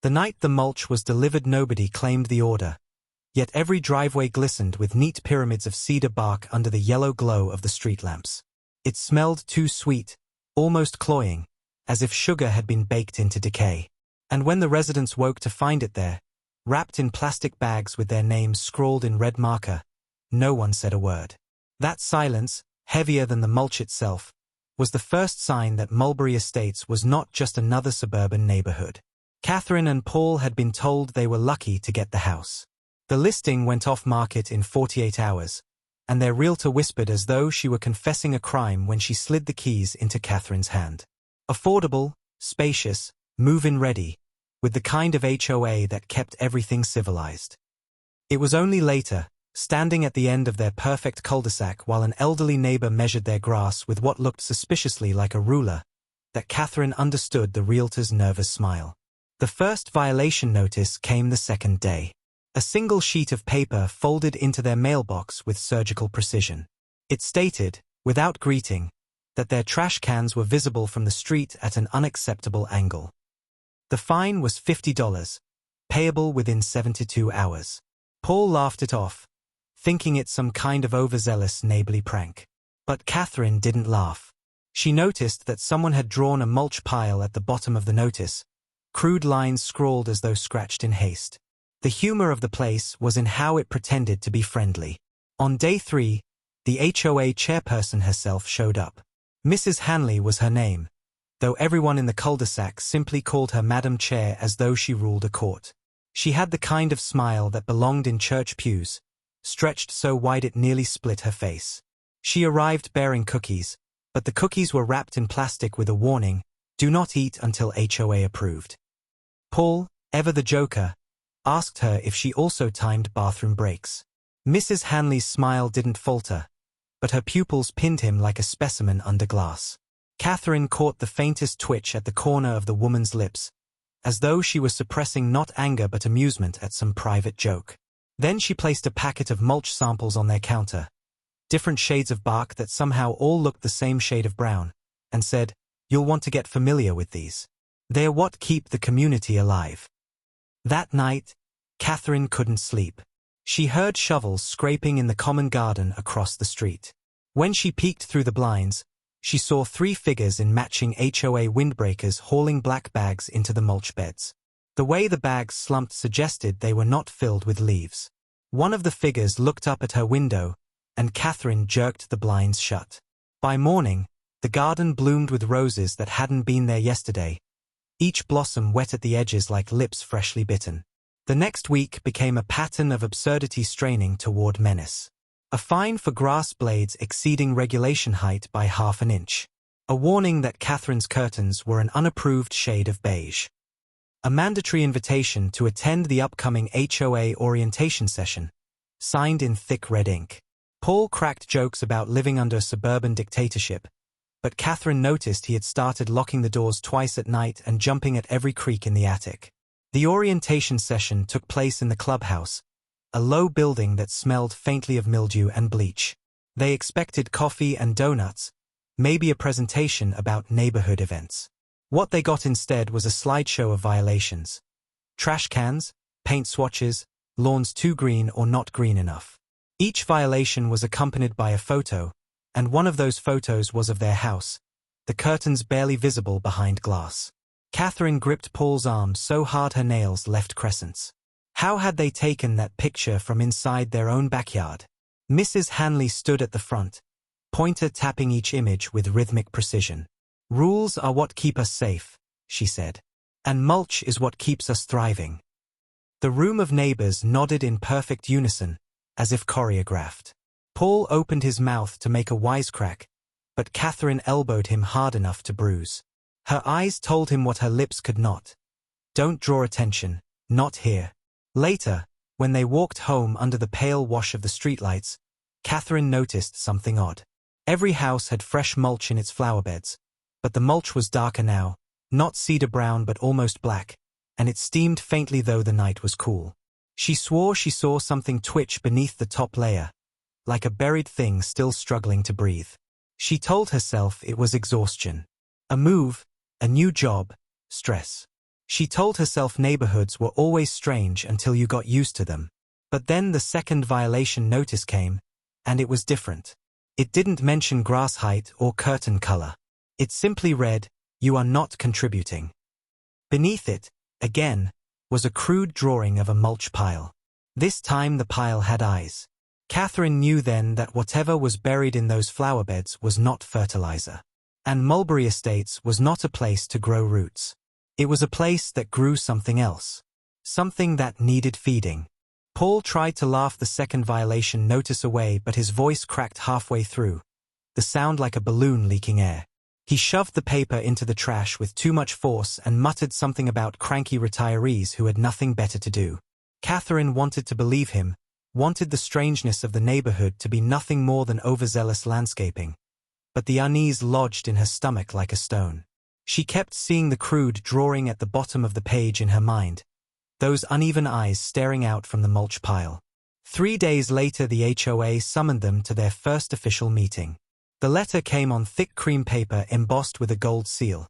The night the mulch was delivered, nobody claimed the order. Yet every driveway glistened with neat pyramids of cedar bark under the yellow glow of the street lamps. It smelled too sweet, almost cloying, as if sugar had been baked into decay. And when the residents woke to find it there, wrapped in plastic bags with their names scrawled in red marker, no one said a word. That silence, heavier than the mulch itself, was the first sign that Mulberry Estates was not just another suburban neighborhood. Catherine and Paul had been told they were lucky to get the house. The listing went off market in 48 hours, and their realtor whispered as though she were confessing a crime when she slid the keys into Catherine's hand. Affordable, spacious, move-in ready, with the kind of HOA that kept everything civilized. It was only later, standing at the end of their perfect cul-de-sac while an elderly neighbor measured their grass with what looked suspiciously like a ruler, that Catherine understood the realtor's nervous smile. The first violation notice came the second day. A single sheet of paper folded into their mailbox with surgical precision. It stated, without greeting, that their trash cans were visible from the street at an unacceptable angle. The fine was $50, payable within 72 hours. Paul laughed it off, thinking it some kind of overzealous neighborly prank. But Catherine didn't laugh. She noticed that someone had drawn a mulch pile at the bottom of the notice, crude lines scrawled as though scratched in haste. The humor of the place was in how it pretended to be friendly. On day 3, the HOA chairperson herself showed up. Mrs. Hanley was her name, though everyone in the cul-de-sac simply called her Madam Chair as though she ruled a court. She had the kind of smile that belonged in church pews, stretched so wide it nearly split her face. She arrived bearing cookies, but the cookies were wrapped in plastic with a warning, "Do not eat until HOA approved." Paul, ever the joker, asked her if she also timed bathroom breaks. Mrs. Hanley's smile didn't falter, but her pupils pinned him like a specimen under glass. Catherine caught the faintest twitch at the corner of the woman's lips, as though she was suppressing not anger but amusement at some private joke. Then she placed a packet of mulch samples on their counter, different shades of bark that somehow all looked the same shade of brown, and said, "You'll want to get familiar with these. They're what keep the community alive." That night, Catherine couldn't sleep. She heard shovels scraping in the common garden across the street. When she peeked through the blinds, she saw 3 figures in matching HOA windbreakers hauling black bags into the mulch beds. The way the bags slumped suggested they were not filled with leaves. One of the figures looked up at her window, and Catherine jerked the blinds shut. By morning, the garden bloomed with roses that hadn't been there yesterday, each blossom wet at the edges like lips freshly bitten. The next week became a pattern of absurdity straining toward menace. A fine for grass blades exceeding regulation height by half an inch. A warning that Catherine's curtains were an unapproved shade of beige. A mandatory invitation to attend the upcoming HOA orientation session, signed in thick red ink. Paul cracked jokes about living under a suburban dictatorship, but Catherine noticed he had started locking the doors twice at night and jumping at every creak in the attic. The orientation session took place in the clubhouse, a low building that smelled faintly of mildew and bleach. They expected coffee and donuts, maybe a presentation about neighborhood events. What they got instead was a slideshow of violations. Trash cans, paint swatches, lawns too green or not green enough. Each violation was accompanied by a photo, and one of those photos was of their house, the curtains barely visible behind glass. Catherine gripped Paul's arm so hard her nails left crescents. How had they taken that picture from inside their own backyard? Mrs. Hanley stood at the front, pointer tapping each image with rhythmic precision. "Rules are what keep us safe," she said. "And mulch is what keeps us thriving." The room of neighbors nodded in perfect unison, as if choreographed. Paul opened his mouth to make a wisecrack, but Catherine elbowed him hard enough to bruise. Her eyes told him what her lips could not. "Don't draw attention, not here." Later, when they walked home under the pale wash of the streetlights, Catherine noticed something odd. Every house had fresh mulch in its flower beds, but the mulch was darker now, not cedar brown but almost black, and it steamed faintly though the night was cool. She swore she saw something twitch beneath the top layer, like a buried thing still struggling to breathe. She told herself it was exhaustion. A move, a new job, stress. She told herself neighborhoods were always strange until you got used to them. But then the second violation notice came, and it was different. It didn't mention grass height or curtain color. It simply read, "You are not contributing." Beneath it, again, was a crude drawing of a mulch pile. This time the pile had eyes. Catherine knew then that whatever was buried in those flower beds was not fertilizer. And Mulberry Estates was not a place to grow roots. It was a place that grew something else. Something that needed feeding. Paul tried to laugh the second violation notice away, but his voice cracked halfway through, the sound like a balloon leaking air. He shoved the paper into the trash with too much force and muttered something about cranky retirees who had nothing better to do. Catherine wanted to believe him, wanted the strangeness of the neighborhood to be nothing more than overzealous landscaping. But the unease lodged in her stomach like a stone. She kept seeing the crude drawing at the bottom of the page in her mind, those uneven eyes staring out from the mulch pile. 3 days later the HOA summoned them to their first official meeting. The letter came on thick cream paper embossed with a gold seal,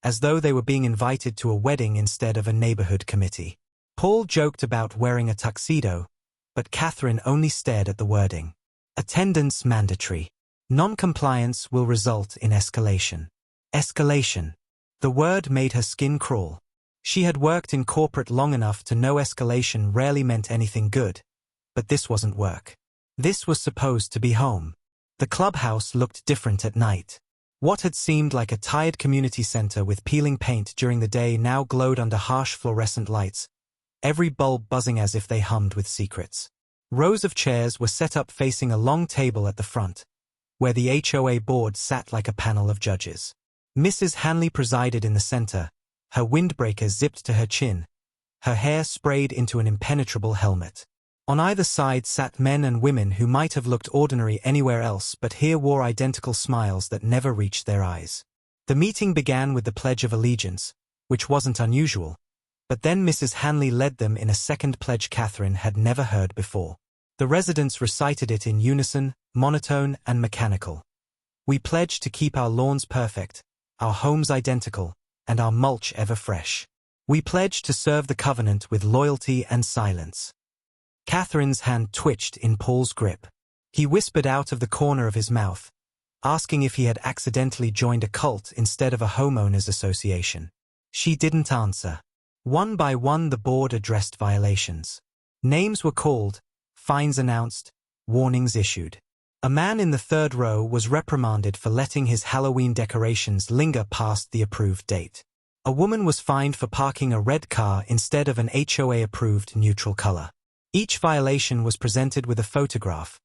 as though they were being invited to a wedding instead of a neighborhood committee. Paul joked about wearing a tuxedo, but Catherine only stared at the wording. Attendance mandatory. Non-compliance will result in escalation. Escalation. The word made her skin crawl. She had worked in corporate long enough to know escalation rarely meant anything good. But this wasn't work. This was supposed to be home. The clubhouse looked different at night. What had seemed like a tired community center with peeling paint during the day now glowed under harsh fluorescent lights, every bulb buzzing as if they hummed with secrets. Rows of chairs were set up facing a long table at the front, where the HOA board sat like a panel of judges. Mrs. Hanley presided in the center, her windbreaker zipped to her chin, her hair sprayed into an impenetrable helmet. On either side sat men and women who might have looked ordinary anywhere else but here wore identical smiles that never reached their eyes. The meeting began with the Pledge of Allegiance, which wasn't unusual, but then Mrs. Hanley led them in a second pledge Catherine had never heard before. The residents recited it in unison, monotone and mechanical. We pledge to keep our lawns perfect, our homes identical, and our mulch ever fresh. We pledge to serve the covenant with loyalty and silence. Catherine's hand twitched in Paul's grip. He whispered out of the corner of his mouth, asking if he had accidentally joined a cult instead of a homeowners association. She didn't answer. One by one the board addressed violations. Names were called, fines announced, warnings issued. A man in the third row was reprimanded for letting his Halloween decorations linger past the approved date. A woman was fined for parking a red car instead of an HOA-approved neutral color. Each violation was presented with a photograph,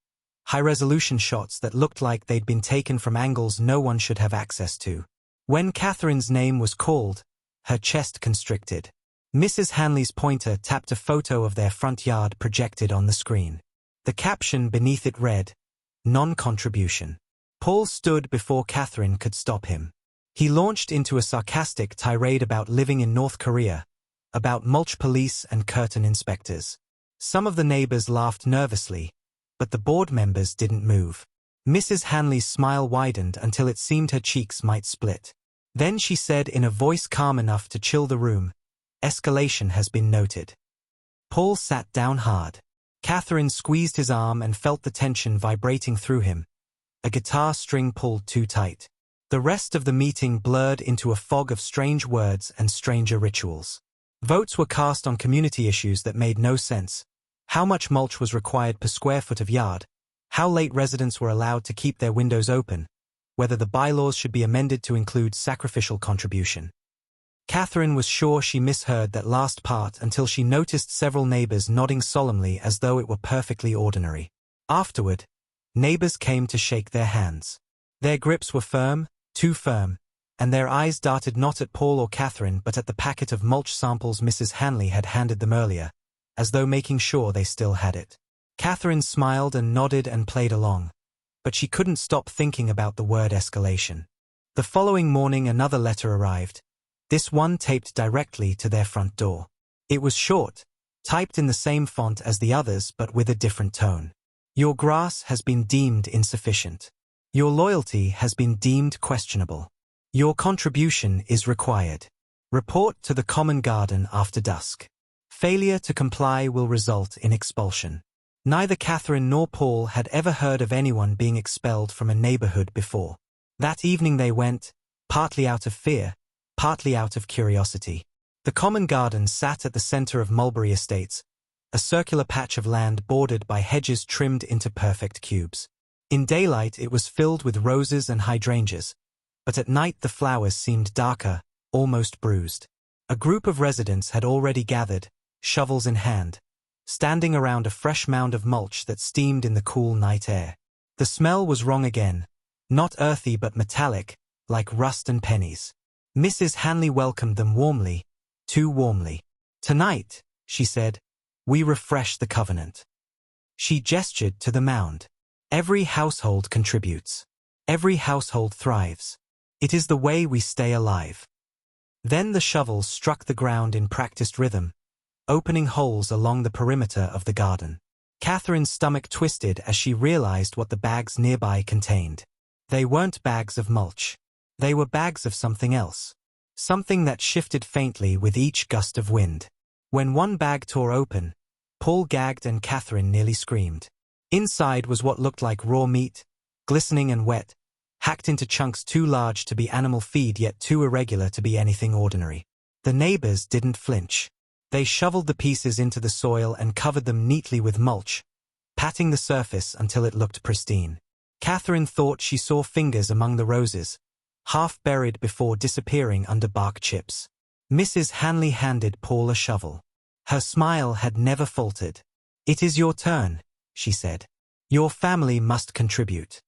high-resolution shots that looked like they'd been taken from angles no one should have access to. When Catherine's name was called, her chest constricted. Mrs. Hanley's pointer tapped a photo of their front yard projected on the screen. The caption beneath it read, "Non-contribution." Paul stood before Catherine could stop him. He launched into a sarcastic tirade about living in North Korea, about mulch police and curtain inspectors. Some of the neighbors laughed nervously, but the board members didn't move. Mrs. Hanley's smile widened until it seemed her cheeks might split. Then she said in a voice calm enough to chill the room, "Escalation has been noted." Paul sat down hard. Catherine squeezed his arm and felt the tension vibrating through him. A guitar string pulled too tight. The rest of the meeting blurred into a fog of strange words and stranger rituals. Votes were cast on community issues that made no sense. How much mulch was required per square foot of yard? How late residents were allowed to keep their windows open? Whether the bylaws should be amended to include sacrificial contribution. Catherine was sure she misheard that last part until she noticed several neighbors nodding solemnly as though it were perfectly ordinary. Afterward, neighbors came to shake their hands. Their grips were firm, too firm, and their eyes darted not at Paul or Catherine but at the packet of mulch samples Mrs. Hanley had handed them earlier, as though making sure they still had it. Catherine smiled and nodded and played along, but she couldn't stop thinking about the word escalation. The following morning another letter arrived, this one taped directly to their front door. It was short, typed in the same font as the others but with a different tone. Your grass has been deemed insufficient. Your loyalty has been deemed questionable. Your contribution is required. Report to the common garden after dusk. Failure to comply will result in expulsion. Neither Catherine nor Paul had ever heard of anyone being expelled from a neighborhood before. That evening they went, partly out of fear, partly out of curiosity. The common garden sat at the center of Mulberry Estates, a circular patch of land bordered by hedges trimmed into perfect cubes. In daylight it was filled with roses and hydrangeas, but at night the flowers seemed darker, almost bruised. A group of residents had already gathered, shovels in hand, standing around a fresh mound of mulch that steamed in the cool night air. The smell was wrong again, not earthy but metallic, like rust and pennies. Mrs. Hanley welcomed them warmly, too warmly. "Tonight," she said, "we refresh the covenant." She gestured to the mound. "Every household contributes. Every household thrives. It is the way we stay alive." Then the shovels struck the ground in practiced rhythm, opening holes along the perimeter of the garden. Catherine's stomach twisted as she realized what the bags nearby contained. They weren't bags of mulch. They were bags of something else. Something that shifted faintly with each gust of wind. When one bag tore open, Paul gagged and Catherine nearly screamed. Inside was what looked like raw meat, glistening and wet, hacked into chunks too large to be animal feed yet too irregular to be anything ordinary. The neighbors didn't flinch. They shoveled the pieces into the soil and covered them neatly with mulch, patting the surface until it looked pristine. Catherine thought she saw fingers among the roses, half buried before disappearing under bark chips. Mrs. Hanley handed Paul a shovel. Her smile had never faltered. "It is your turn," she said. "Your family must contribute."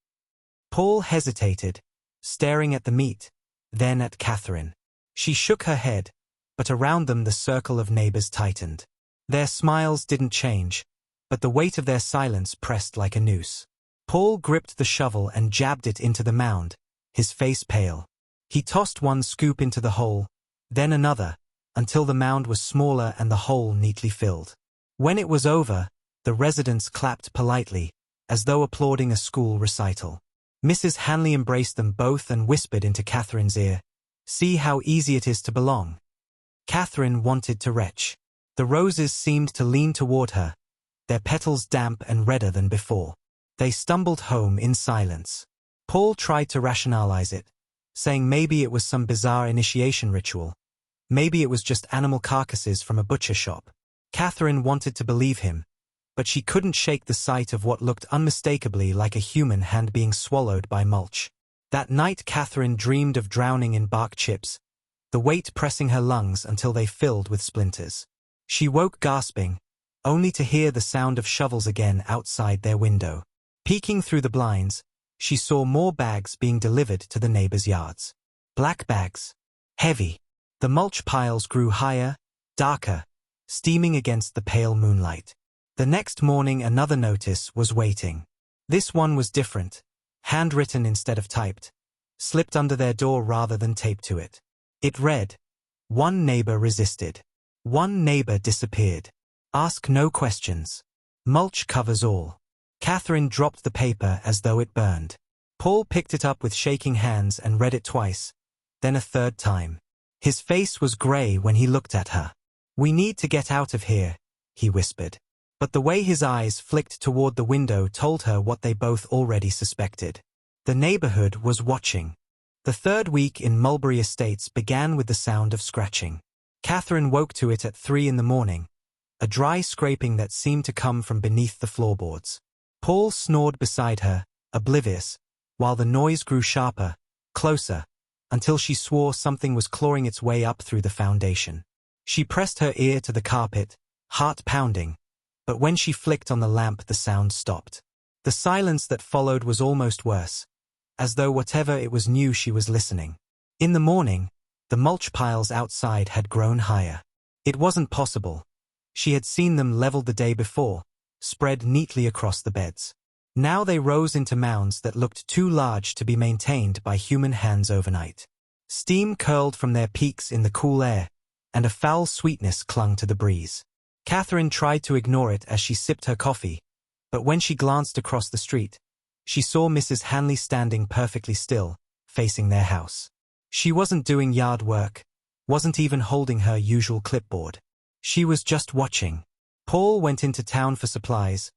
Paul hesitated, staring at the meat, then at Catherine. She shook her head, but around them the circle of neighbors tightened. Their smiles didn't change, but the weight of their silence pressed like a noose. Paul gripped the shovel and jabbed it into the mound, his face pale. He tossed one scoop into the hole, then another, until the mound was smaller and the hole neatly filled. When it was over, the residents clapped politely, as though applauding a school recital. Mrs. Hanley embraced them both and whispered into Catherine's ear, "See how easy it is to belong." Catherine wanted to retch. The roses seemed to lean toward her, their petals damp and redder than before. They stumbled home in silence. Paul tried to rationalize it, saying maybe it was some bizarre initiation ritual. Maybe it was just animal carcasses from a butcher shop. Catherine wanted to believe him, but she couldn't shake the sight of what looked unmistakably like a human hand being swallowed by mulch. That night Catherine dreamed of drowning in bark chips, the weight pressing her lungs until they filled with splinters. She woke gasping, only to hear the sound of shovels again outside their window. Peeking through the blinds, she saw more bags being delivered to the neighbors' yards. Black bags. Heavy. The mulch piles grew higher, darker, steaming against the pale moonlight. The next morning another notice was waiting. This one was different, handwritten instead of typed, slipped under their door rather than taped to it. It read, "One neighbor resisted. One neighbor disappeared. Ask no questions. Mulch covers all." Catherine dropped the paper as though it burned. Paul picked it up with shaking hands and read it twice, then a third time. His face was gray when he looked at her. "We need to get out of here," he whispered. But the way his eyes flicked toward the window told her what they both already suspected. The neighborhood was watching. The third week in Mulberry Estates began with the sound of scratching. Catherine woke to it at 3 in the morning, a dry scraping that seemed to come from beneath the floorboards. Paul snored beside her, oblivious, while the noise grew sharper, closer, until she swore something was clawing its way up through the foundation. She pressed her ear to the carpet, heart pounding, but when she flicked on the lamp the sound stopped. The silence that followed was almost worse, as though whatever it was knew she was listening. In the morning, the mulch piles outside had grown higher. It wasn't possible. She had seen them leveled the day before, spread neatly across the beds. Now they rose into mounds that looked too large to be maintained by human hands overnight. Steam curled from their peaks in the cool air, and a foul sweetness clung to the breeze. Catherine tried to ignore it as she sipped her coffee, but when she glanced across the street, she saw Mrs. Hanley standing perfectly still, facing their house. She wasn't doing yard work, wasn't even holding her usual clipboard. She was just watching. Paul went into town for supplies,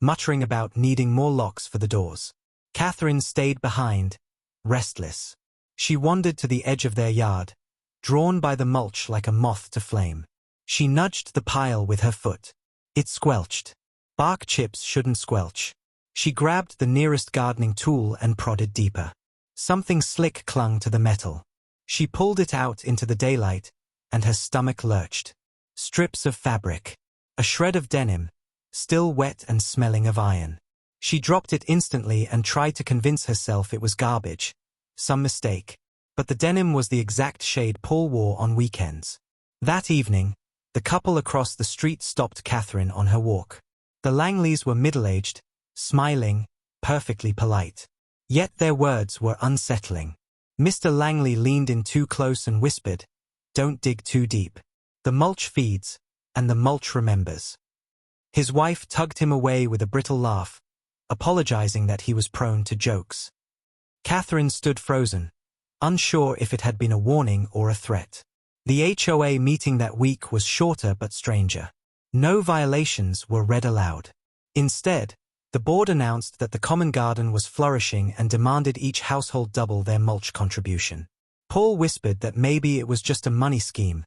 muttering about needing more locks for the doors. Catherine stayed behind, restless. She wandered to the edge of their yard, drawn by the mulch like a moth to flame. She nudged the pile with her foot. It squelched. Bark chips shouldn't squelch. She grabbed the nearest gardening tool and prodded deeper. Something slick clung to the metal. She pulled it out into the daylight, and her stomach lurched. Strips of fabric. A shred of denim, still wet and smelling of iron. She dropped it instantly and tried to convince herself it was garbage. Some mistake. But the denim was the exact shade Paul wore on weekends. That evening, the couple across the street stopped Catherine on her walk. The Langleys were middle-aged, smiling, perfectly polite. Yet their words were unsettling. Mr. Langley leaned in too close and whispered, "Don't dig too deep. The mulch feeds, and the mulch remembers." His wife tugged him away with a brittle laugh, apologizing that he was prone to jokes. Catherine stood frozen, unsure if it had been a warning or a threat. The HOA meeting that week was shorter but stranger. No violations were read aloud. Instead, the board announced that the common garden was flourishing and demanded each household double their mulch contribution. Paul whispered that maybe it was just a money scheme,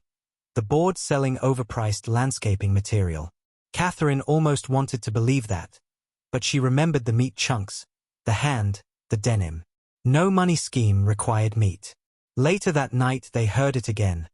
the board selling overpriced landscaping material. Catherine almost wanted to believe that, but she remembered the meat chunks, the hand, the denim. No money scheme required meat. Later that night they heard it again,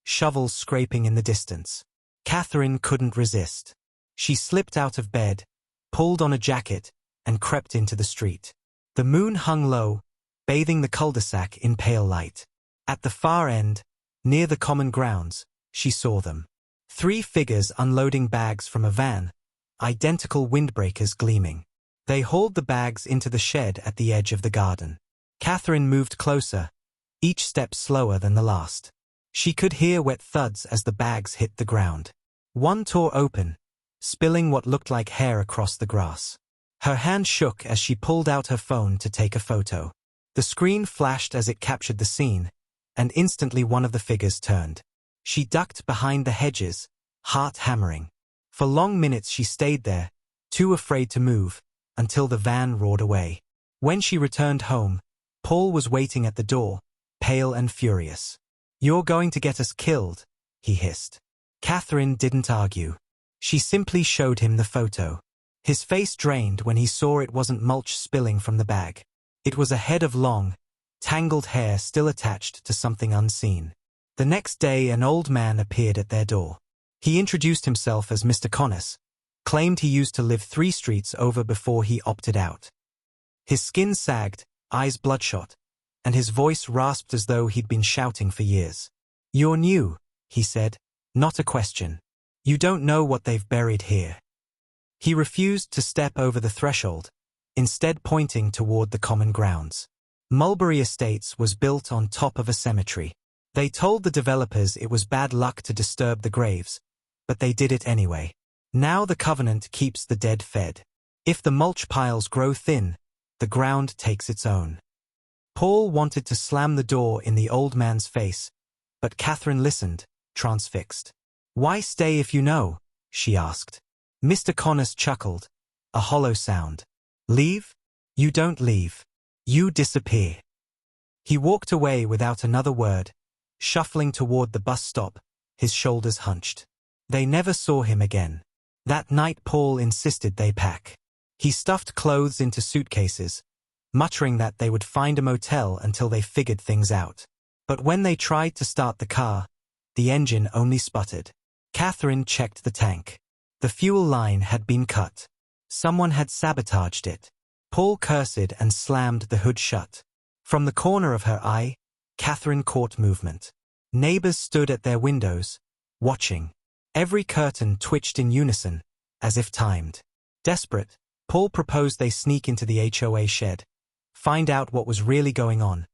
shovels scraping in the distance. Catherine couldn't resist. She slipped out of bed, pulled on a jacket, and crept into the street. The moon hung low, bathing the cul-de-sac in pale light. At the far end, near the common grounds, she saw them. 3 figures unloading bags from a van, identical windbreakers gleaming. They hauled the bags into the shed at the edge of the garden. Catherine moved closer, each step slower than the last. She could hear wet thuds as the bags hit the ground. One tore open, spilling what looked like hair across the grass. Her hand shook as she pulled out her phone to take a photo. The screen flashed as it captured the scene, and instantly one of the figures turned. She ducked behind the hedges, heart hammering. For long minutes she stayed there, too afraid to move, until the van roared away. When she returned home, Paul was waiting at the door, pale and furious. "You're going to get us killed," he hissed. Catherine didn't argue. She simply showed him the photo. His face drained when he saw it wasn't mulch spilling from the bag. It was a head of long, tangled hair still attached to something unseen. The next day an old man appeared at their door. He introduced himself as Mr. Connors, claimed he used to live 3 streets over before he opted out. His skin sagged, eyes bloodshot, and his voice rasped as though he'd been shouting for years. "You're new," he said, "not a question. You don't know what they've buried here." He refused to step over the threshold, instead pointing toward the common grounds. Mulberry Estates was built on top of a cemetery. They told the developers it was bad luck to disturb the graves, but they did it anyway. Now the covenant keeps the dead fed. If the mulch piles grow thin, the ground takes its own. Paul wanted to slam the door in the old man's face, but Catherine listened, transfixed. "Why stay if you know?" she asked. Mr. Connors chuckled, a hollow sound. "Leave? You don't leave. You disappear." He walked away without another word, shuffling toward the bus stop, his shoulders hunched. They never saw him again. That night Paul insisted they pack. He stuffed clothes into suitcases, muttering that they would find a motel until they figured things out. But when they tried to start the car, the engine only sputtered. Catherine checked the tank. The fuel line had been cut. Someone had sabotaged it. Paul cursed and slammed the hood shut. From the corner of her eye, Catherine caught movement. Neighbors stood at their windows, watching. Every curtain twitched in unison, as if timed. Desperate, Paul proposed they sneak into the HOA shed, find out what was really going on,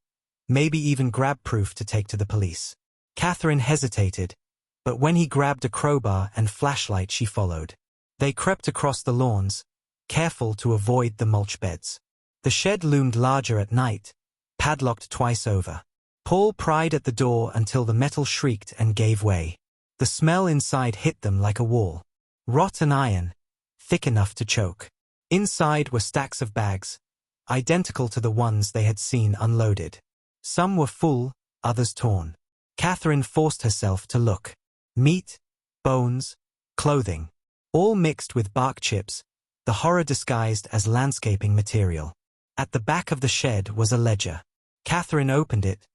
maybe even grab proof to take to the police. Catherine hesitated, but when he grabbed a crowbar and flashlight she followed. They crept across the lawns, careful to avoid the mulch beds. The shed loomed larger at night, padlocked twice over. Paul pried at the door until the metal shrieked and gave way. The smell inside hit them like a wall. Rotten iron, thick enough to choke. Inside were stacks of bags, identical to the ones they had seen unloaded. Some were full, others torn. Catherine forced herself to look. Meat, bones, clothing, all mixed with bark chips, the horror disguised as landscaping material. At the back of the shed was a ledger. Catherine opened it,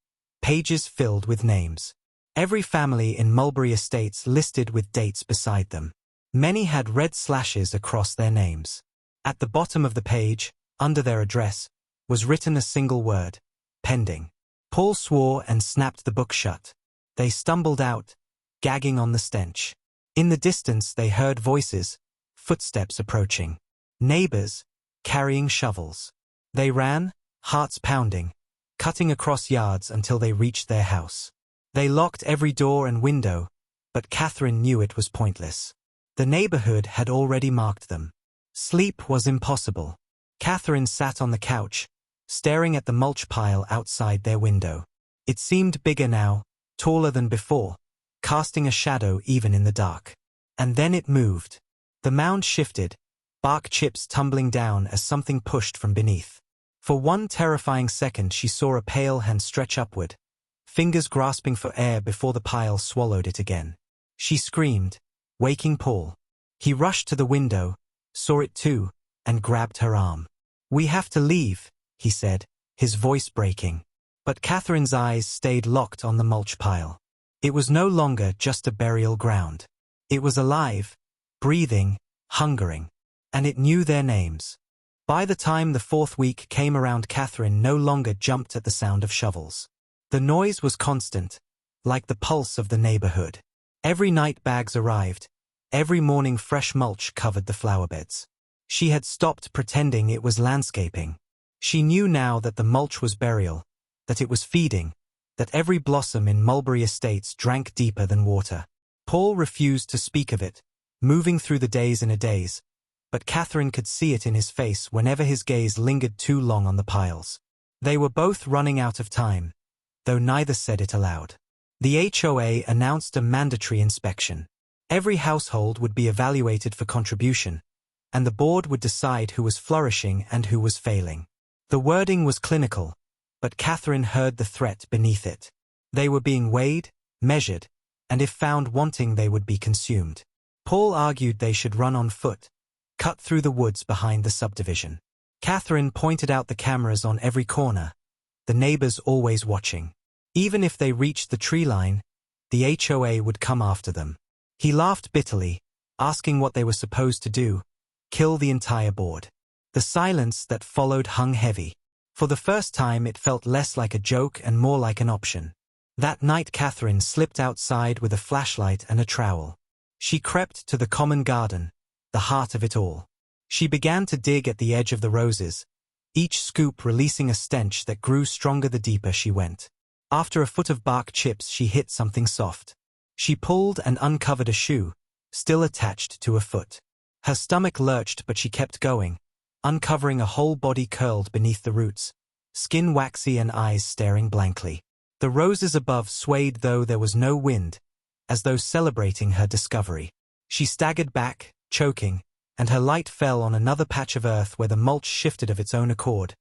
pages filled with names. Every family in Mulberry Estates listed with dates beside them. Many had red slashes across their names. At the bottom of the page, under their address, was written a single word: pending. Paul swore and snapped the book shut. They stumbled out, gagging on the stench. In the distance they heard voices, footsteps approaching. Neighbors, carrying shovels. They ran, hearts pounding, cutting across yards until they reached their house. They locked every door and window, but Catherine knew it was pointless. The neighborhood had already marked them. Sleep was impossible. Catherine sat on the couch, staring at the mulch pile outside their window. It seemed bigger now, taller than before, casting a shadow even in the dark. And then it moved. The mound shifted, bark chips tumbling down as something pushed from beneath. For one terrifying second she saw a pale hand stretch upward, fingers grasping for air before the pile swallowed it again. She screamed, waking Paul. He rushed to the window, saw it too, and grabbed her arm. "We have to leave," he said, his voice breaking. But Catherine's eyes stayed locked on the mulch pile. It was no longer just a burial ground. It was alive, breathing, hungering. And it knew their names. By the time the fourth week came around, Catherine no longer jumped at the sound of shovels. The noise was constant, like the pulse of the neighborhood. Every night bags arrived. Every morning fresh mulch covered the flower beds. She had stopped pretending it was landscaping. She knew now that the mulch was burial, that it was feeding, that every blossom in Mulberry Estates drank deeper than water. Paul refused to speak of it, moving through the days in a daze, but Catherine could see it in his face whenever his gaze lingered too long on the piles. They were both running out of time, though neither said it aloud. The HOA announced a mandatory inspection. Every household would be evaluated for contribution, and the board would decide who was flourishing and who was failing. The wording was clinical, but Catherine heard the threat beneath it. They were being weighed, measured, and if found wanting they would be consumed. Paul argued they should run on foot, cut through the woods behind the subdivision. Catherine pointed out the cameras on every corner, the neighbors always watching. Even if they reached the tree line, the HOA would come after them. He laughed bitterly, asking what they were supposed to do: kill the entire board. The silence that followed hung heavy. For the first time it felt less like a joke and more like an option. That night Catherine slipped outside with a flashlight and a trowel. She crept to the common garden, the heart of it all. She began to dig at the edge of the roses, each scoop releasing a stench that grew stronger the deeper she went. After a foot of bark chips she hit something soft. She pulled and uncovered a shoe, still attached to a foot. Her stomach lurched but she kept going, uncovering a whole body curled beneath the roots, skin waxy and eyes staring blankly. The roses above swayed though there was no wind, as though celebrating her discovery. She staggered back, choking, and her light fell on another patch of earth where the mulch shifted of its own accord,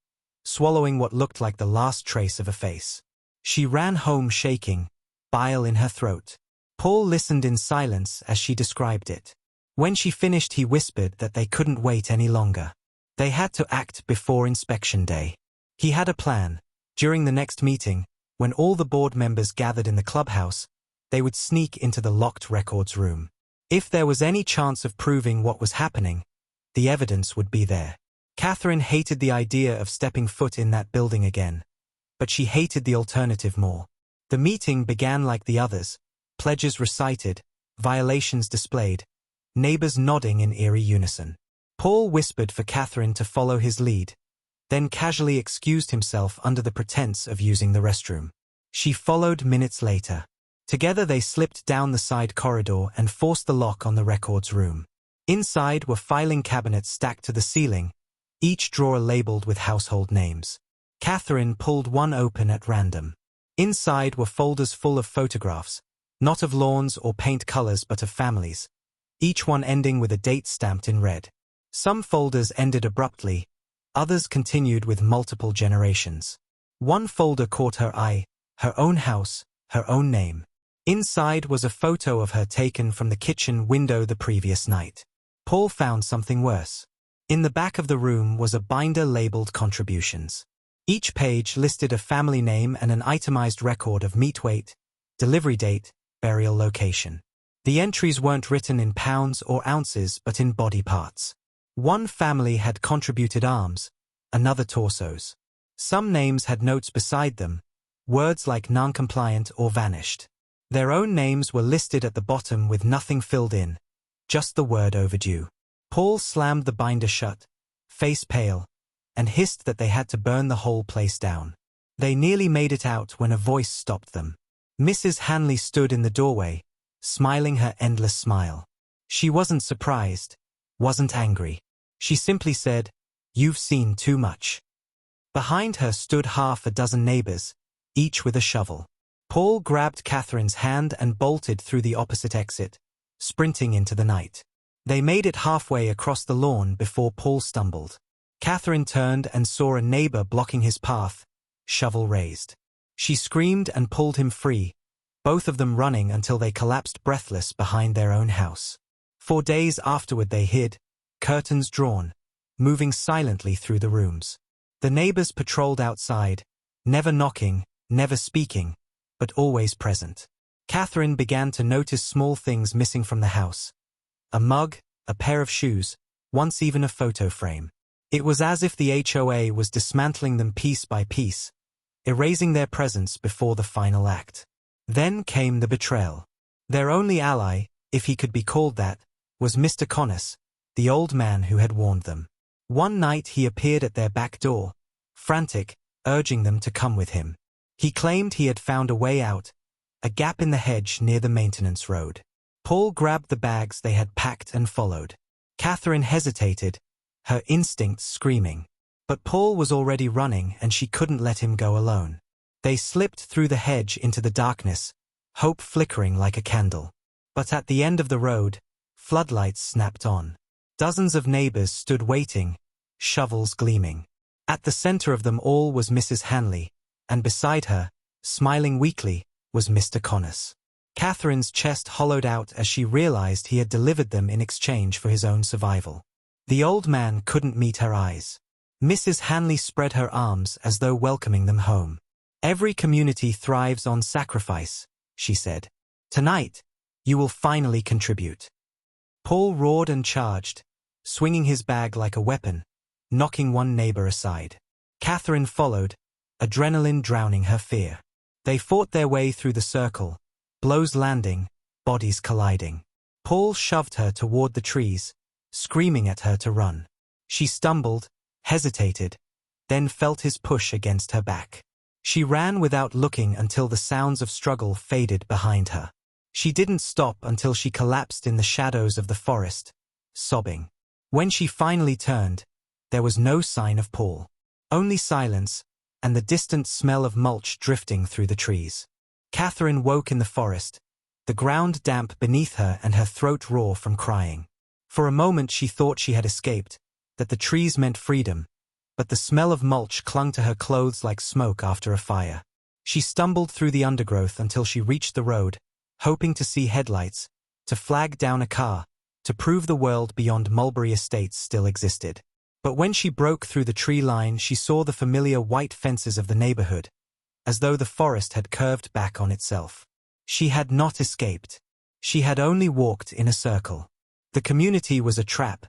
swallowing what looked like the last trace of a face. She ran home shaking, bile in her throat. Paul listened in silence as she described it. When she finished he whispered that they couldn't wait any longer. They had to act before inspection day. He had a plan. During the next meeting, when all the board members gathered in the clubhouse, they would sneak into the locked records room. If there was any chance of proving what was happening, the evidence would be there. Catherine hated the idea of stepping foot in that building again, but she hated the alternative more. The meeting began like the others, pledges recited, violations displayed, neighbors nodding in eerie unison. Paul whispered for Catherine to follow his lead, then casually excused himself under the pretense of using the restroom. She followed minutes later. Together they slipped down the side corridor and forced the lock on the records room. Inside were filing cabinets stacked to the ceiling, each drawer labeled with household names. Catherine pulled one open at random. Inside were folders full of photographs, not of lawns or paint colors but of families, each one ending with a date stamped in red. Some folders ended abruptly, others continued with multiple generations. One folder caught her eye, her own house, her own name. Inside was a photo of her taken from the kitchen window the previous night. Paul found something worse. In the back of the room was a binder labeled contributions. Each page listed a family name and an itemized record of meat weight, delivery date, burial location. The entries weren't written in pounds or ounces but in body parts. One family had contributed arms, another torsos. Some names had notes beside them, words like non-compliant or vanished. Their own names were listed at the bottom with nothing filled in, just the word overdue. Paul slammed the binder shut, face pale, and hissed that they had to burn the whole place down. They nearly made it out when a voice stopped them. Mrs. Hanley stood in the doorway, smiling her endless smile. She wasn't surprised, wasn't angry. She simply said, "You've seen too much." Behind her stood half a dozen neighbors, each with a shovel. Paul grabbed Catherine's hand and bolted through the opposite exit, sprinting into the night. They made it halfway across the lawn before Paul stumbled. Catherine turned and saw a neighbor blocking his path, shovel raised. She screamed and pulled him free, both of them running until they collapsed breathless behind their own house. 4 days afterward they hid, curtains drawn, moving silently through the rooms. The neighbors patrolled outside, never knocking, never speaking, but always present. Catherine began to notice small things missing from the house. A mug, a pair of shoes, once even a photo frame. It was as if the HOA was dismantling them piece by piece, erasing their presence before the final act. Then came the betrayal. Their only ally, if he could be called that, was Mr. Connors, the old man who had warned them. One night he appeared at their back door, frantic, urging them to come with him. He claimed he had found a way out, a gap in the hedge near the maintenance road. Paul grabbed the bags they had packed and followed. Catherine hesitated, her instincts screaming. But Paul was already running and she couldn't let him go alone. They slipped through the hedge into the darkness, hope flickering like a candle. But at the end of the road, floodlights snapped on. Dozens of neighbors stood waiting, shovels gleaming. At the center of them all was Mrs. Hanley, and beside her, smiling weakly, was Mr. Connors. Catherine's chest hollowed out as she realized he had delivered them in exchange for his own survival. The old man couldn't meet her eyes. Mrs. Hanley spread her arms as though welcoming them home. "Every community thrives on sacrifice," she said. "Tonight, you will finally contribute." Paul roared and charged, swinging his bag like a weapon, knocking one neighbor aside. Catherine followed, adrenaline drowning her fear. They fought their way through the circle, blows landing, bodies colliding. Paul shoved her toward the trees, screaming at her to run. She stumbled, hesitated, then felt his push against her back. She ran without looking until the sounds of struggle faded behind her. She didn't stop until she collapsed in the shadows of the forest, sobbing. When she finally turned, there was no sign of Paul. Only silence, and the distant smell of mulch drifting through the trees. Catherine woke in the forest, the ground damp beneath her and her throat raw from crying. For a moment she thought she had escaped, that the trees meant freedom, but the smell of mulch clung to her clothes like smoke after a fire. She stumbled through the undergrowth until she reached the road, hoping to see headlights, to flag down a car, to prove the world beyond Mulberry Estates still existed. But when she broke through the tree line, she saw the familiar white fences of the neighborhood, as though the forest had curved back on itself. She had not escaped. She had only walked in a circle. The community was a trap,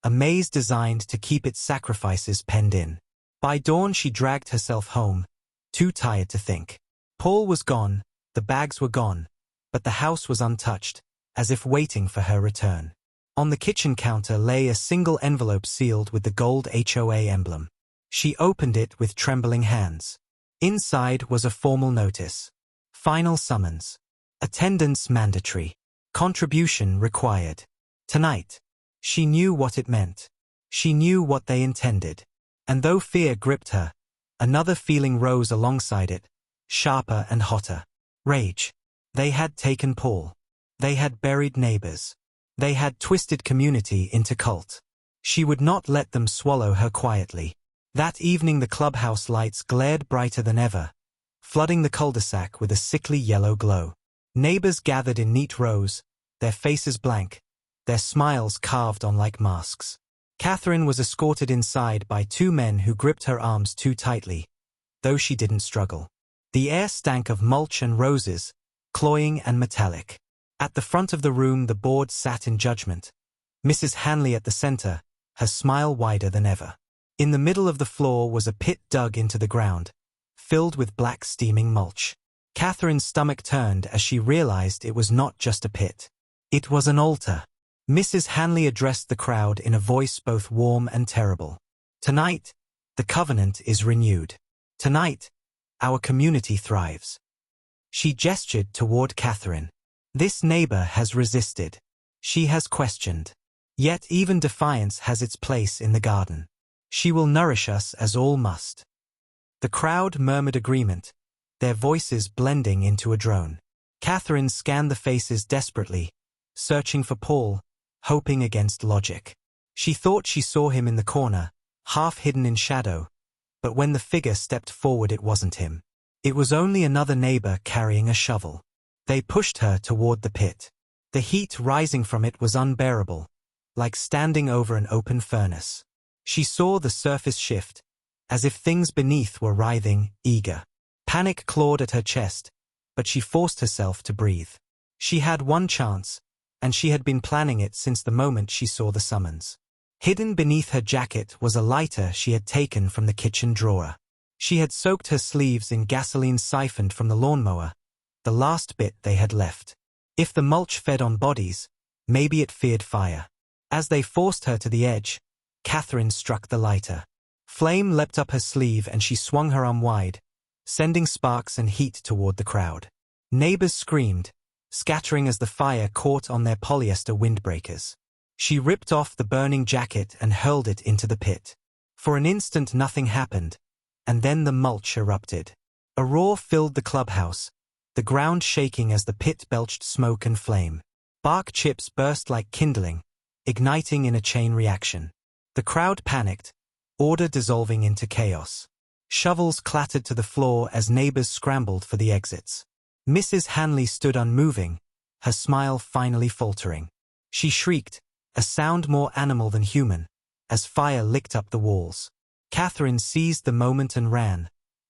a maze designed to keep its sacrifices penned in. By dawn she dragged herself home, too tired to think. Paul was gone, the bags were gone, but the house was untouched, as if waiting for her return. On the kitchen counter lay a single envelope sealed with the gold HOA emblem. She opened it with trembling hands. Inside was a formal notice. Final summons. Attendance mandatory. Contribution required. Tonight. She knew what it meant. She knew what they intended. And though fear gripped her, another feeling rose alongside it, sharper and hotter. Rage. They had taken Paul. They had buried neighbors. They had twisted community into cult. She would not let them swallow her quietly. That evening the clubhouse lights glared brighter than ever, flooding the cul-de-sac with a sickly yellow glow. Neighbors gathered in neat rows, their faces blank, their smiles carved on like masks. Catherine was escorted inside by two men who gripped her arms too tightly, though she didn't struggle. The air stank of mulch and roses, cloying and metallic. At the front of the room the board sat in judgment, Mrs. Hanley at the center, her smile wider than ever. In the middle of the floor was a pit dug into the ground, filled with black steaming mulch. Catherine's stomach turned as she realized it was not just a pit. It was an altar. Mrs. Hanley addressed the crowd in a voice both warm and terrible. Tonight, the covenant is renewed. Tonight, our community thrives. She gestured toward Catherine. This neighbor has resisted. She has questioned. Yet even defiance has its place in the garden. She will nourish us as all must. The crowd murmured agreement, their voices blending into a drone. Catherine scanned the faces desperately, searching for Paul, hoping against logic. She thought she saw him in the corner, half hidden in shadow, but when the figure stepped forward it wasn't him. It was only another neighbor carrying a shovel. They pushed her toward the pit. The heat rising from it was unbearable, like standing over an open furnace. She saw the surface shift, as if things beneath were writhing, eager. Panic clawed at her chest, but she forced herself to breathe. She had one chance, and she had been planning it since the moment she saw the summons. Hidden beneath her jacket was a lighter she had taken from the kitchen drawer. She had soaked her sleeves in gasoline siphoned from the lawnmower, the last bit they had left. If the mulch fed on bodies, maybe it feared fire. As they forced her to the edge, Catherine struck the lighter. Flame leapt up her sleeve and she swung her arm wide, sending sparks and heat toward the crowd. Neighbors screamed, scattering as the fire caught on their polyester windbreakers. She ripped off the burning jacket and hurled it into the pit. For an instant nothing happened, and then the mulch erupted. A roar filled the clubhouse, the ground shaking as the pit belched smoke and flame. Bark chips burst like kindling, igniting in a chain reaction. The crowd panicked, order dissolving into chaos. Shovels clattered to the floor as neighbors scrambled for the exits. Mrs. Hanley stood unmoving, her smile finally faltering. She shrieked, a sound more animal than human, as fire licked up the walls. Catherine seized the moment and ran,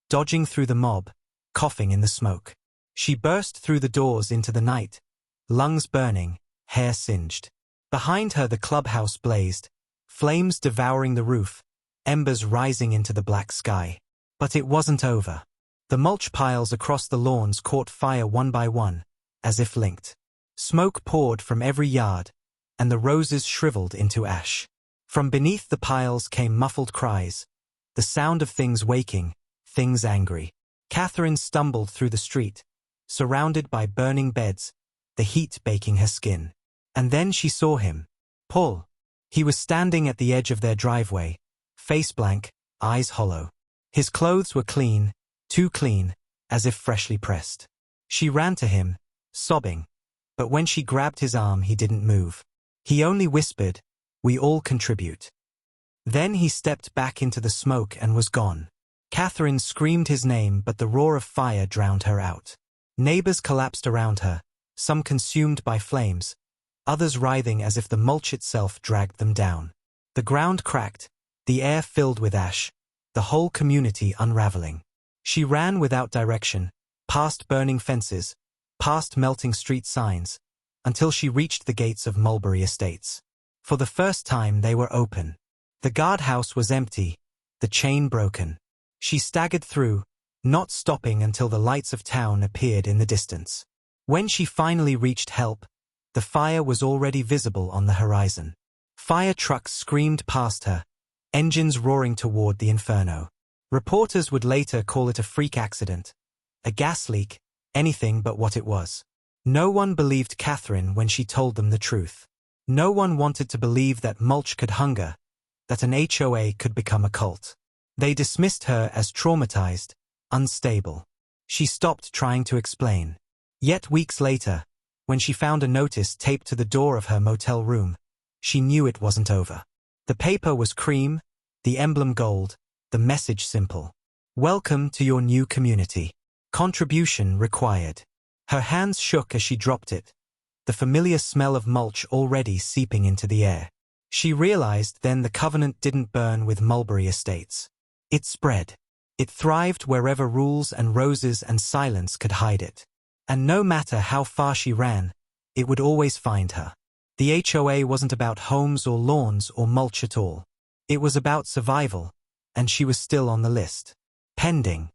dodging through the mob, coughing in the smoke. She burst through the doors into the night, lungs burning, hair singed. Behind her the clubhouse blazed, flames devouring the roof, embers rising into the black sky. But it wasn't over. The mulch piles across the lawns caught fire one by one, as if linked. Smoke poured from every yard, and the roses shriveled into ash. From beneath the piles came muffled cries, the sound of things waking, things angry. Catherine stumbled through the street, surrounded by burning beds, the heat baking her skin. And then she saw him. Paul. He was standing at the edge of their driveway, face blank, eyes hollow. His clothes were clean, too clean, as if freshly pressed. She ran to him, sobbing, but when she grabbed his arm he didn't move. He only whispered, "We all contribute." Then he stepped back into the smoke and was gone. Catherine screamed his name, but the roar of fire drowned her out. Neighbors collapsed around her, some consumed by flames, others writhing as if the mulch itself dragged them down. The ground cracked, the air filled with ash, the whole community unraveling. She ran without direction, past burning fences, past melting street signs, until she reached the gates of Mulberry Estates. For the first time they were open. The guardhouse was empty, the chain broken. She staggered through, not stopping until the lights of town appeared in the distance. When she finally reached help, the fire was already visible on the horizon. Fire trucks screamed past her, engines roaring toward the inferno. Reporters would later call it a freak accident, a gas leak, anything but what it was. No one believed Catherine when she told them the truth. No one wanted to believe that mulch could hunger, that an HOA could become a cult. They dismissed her as traumatized, unstable. She stopped trying to explain. Yet weeks later, when she found a notice taped to the door of her motel room, she knew it wasn't over. The paper was cream, the emblem gold, the message simple. Welcome to your new community. Contribution required. Her hands shook as she dropped it, the familiar smell of mulch already seeping into the air. She realized then the covenant didn't burn with Mulberry Estates. It spread. It thrived wherever rules and roses and silence could hide it. And no matter how far she ran, it would always find her. The HOA wasn't about homes or lawns or mulch at all. It was about survival, and she was still on the list. Pending.